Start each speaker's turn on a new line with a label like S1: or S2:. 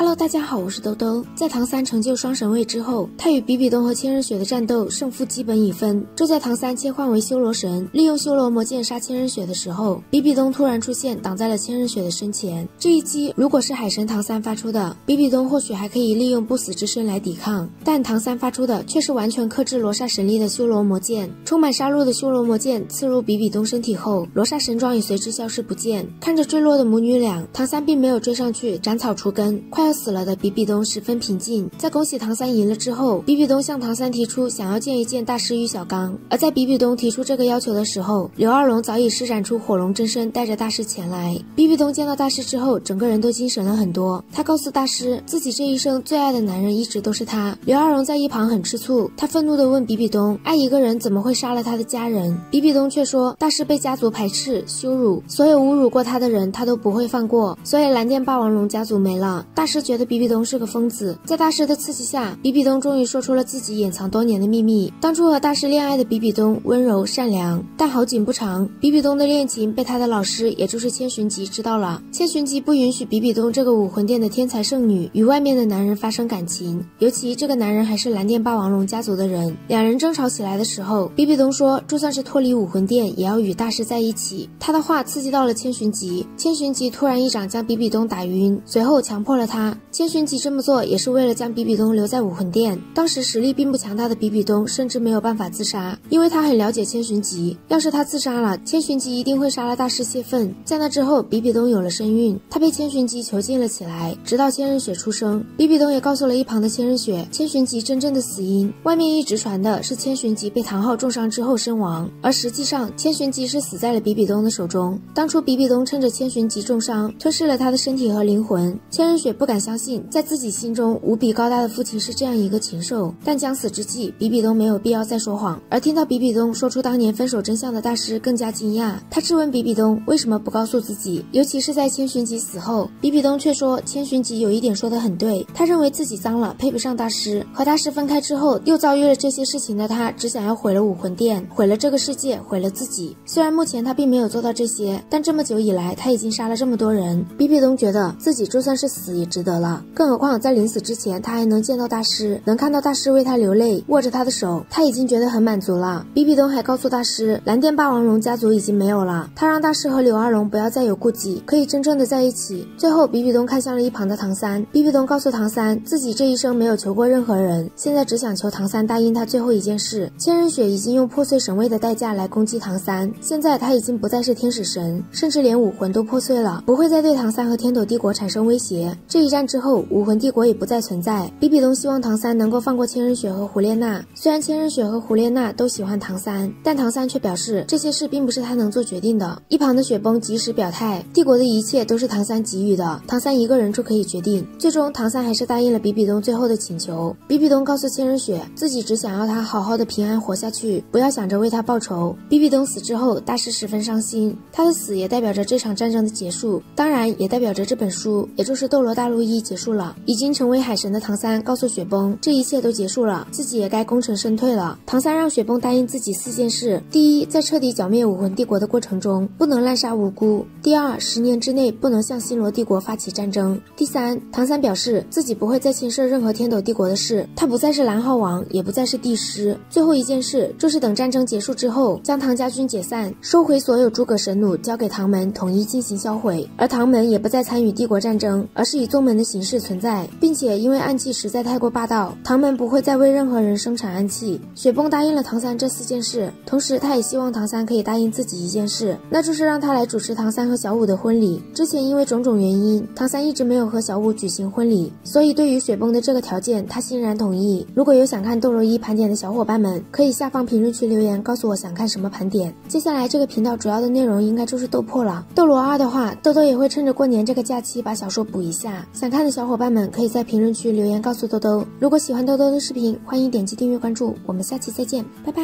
S1: Hello， 大家好，我是兜兜。在唐三成就双神位之后，他与比比东和千仞雪的战斗胜负基本已分。就在唐三切换为修罗神，利用修罗魔剑杀千仞雪的时候，比比东突然出现，挡在了千仞雪的身前。这一击如果是海神唐三发出的，比比东或许还可以利用不死之身来抵抗，但唐三发出的却是完全克制罗刹神力的修罗魔剑。充满杀戮的修罗魔剑刺入比比东身体后，罗刹神装也随之消失不见。看着坠落的母女俩，唐三并没有追上去斩草除根。快要死了的比比东十分平静。在恭喜唐三赢了之后，比比东向唐三提出想要见一见大师玉小刚。而在比比东提出这个要求的时候，刘二龙早已施展出火龙真身，带着大师前来。比比东见到大师之后，整个人都精神了很多。他告诉大师，自己这一生最爱的男人一直都是他。刘二龙在一旁很吃醋，他愤怒地问比比东，爱一个人怎么会杀了他的家人？比比东却说，大师被家族排斥羞辱，所有侮辱过他的人他都不会放过，所以蓝电霸王龙家族没了。大师觉得比比东是个疯子，在大师的刺激下，比比东终于说出了自己掩藏多年的秘密。当初和大师恋爱的比比东温柔善良，但好景不长，比比东的恋情被他的老师也就是千寻疾知道了。千寻疾不允许比比东这个武魂殿的天才圣女与外面的男人发生感情，尤其这个男人还是蓝电霸王龙家族的人。两人争吵起来的时候，比比东说就算是脱离武魂殿也要与大师在一起。他的话刺激到了千寻疾，千寻疾突然一掌将比比东打晕，随后强迫了他。千寻疾这么做也是为了将比比东留在武魂殿。当时实力并不强大的比比东甚至没有办法自杀，因为他很了解千寻疾，要是他自杀了，千寻疾一定会杀了大师泄愤。在那之后，比比东有了身孕，他被千寻疾囚禁了起来，直到千仞雪出生。比比东也告诉了一旁的千仞雪，千寻疾真正的死因。外面一直传的是千寻疾被唐昊重伤之后身亡，而实际上千寻疾是死在了比比东的手中。当初比比东趁着千寻疾重伤，吞噬了他的身体和灵魂。千仞雪不敢相信，在自己心中无比高大的父亲是这样一个禽兽，但将死之际，比比东没有必要再说谎。而听到比比东说出当年分手真相的大师更加惊讶，他质问比比东为什么不告诉自己，尤其是在千寻疾死后，比比东却说千寻疾有一点说得很对，他认为自己脏了，配不上大师。和大师分开之后，又遭遇了这些事情的他，只想要毁了武魂殿，毁了这个世界，毁了自己。虽然目前他并没有做到这些，但这么久以来，他已经杀了这么多人。比比东觉得自己就算是死也值得了，更何况在临死之前，他还能见到大师，能看到大师为他流泪，握着他的手，他已经觉得很满足了。比比东还告诉大师，蓝电霸王龙家族已经没有了，他让大师和刘二龙不要再有顾忌，可以真正的在一起。最后，比比东看向了一旁的唐三，比比东告诉唐三，自己这一生没有求过任何人，现在只想求唐三答应他最后一件事。千仞雪已经用破碎神位的代价来攻击唐三，现在他已经不再是天使神，甚至连武魂都破碎了，不会再对唐三和天斗帝国产生威胁。这一战之后，武魂帝国也不再存在。比比东希望唐三能够放过千仞雪和胡列娜，虽然千仞雪和胡列娜都喜欢唐三，但唐三却表示这些事并不是他能做决定的。一旁的雪崩及时表态，帝国的一切都是唐三给予的，唐三一个人就可以决定。最终唐三还是答应了比比东最后的请求。比比东告诉千仞雪，自己只想要他好好的平安活下去，不要想着为他报仇。比比东死之后，大师十分伤心，他的死也代表着这场战争的结束，当然也代表着这本书，也就是《斗罗大陆一》结束了。已经成为海神的唐三告诉雪崩，这一切都结束了，自己也该功成身退了。唐三让雪崩答应自己4件事：第一，在彻底剿灭武魂帝国的过程中，不能滥杀无辜；第二，10年之内不能向星罗帝国发起战争；第三，唐三表示自己不会再牵涉任何天斗帝国的事，他不再是蓝皓王，也不再是帝师。最后一件事就是等战争结束之后，将唐家军解散，收回所有诸葛神弩，交给唐门统一进行销毁，而唐门也不再参与帝国战争，而是以宗门的形式存在，并且因为暗器实在太过霸道，唐门不会再为任何人生产暗器。雪崩答应了唐三这4件事，同时他也希望唐三可以答应自己一件事，那就是让他来主持唐三和小舞的婚礼。之前因为种种原因，唐三一直没有和小舞举行婚礼，所以对于雪崩的这个条件，他欣然同意。如果有想看斗罗一盘点的小伙伴们，可以下方评论区留言告诉我想看什么盘点。接下来这个频道主要的内容应该就是斗破了。斗罗2的话，豆豆也会趁着过年这个假期把小说补一下，想看的小伙伴们可以在评论区留言告诉豆豆。如果喜欢豆豆的视频，欢迎点击订阅关注，我们下期再见，拜拜。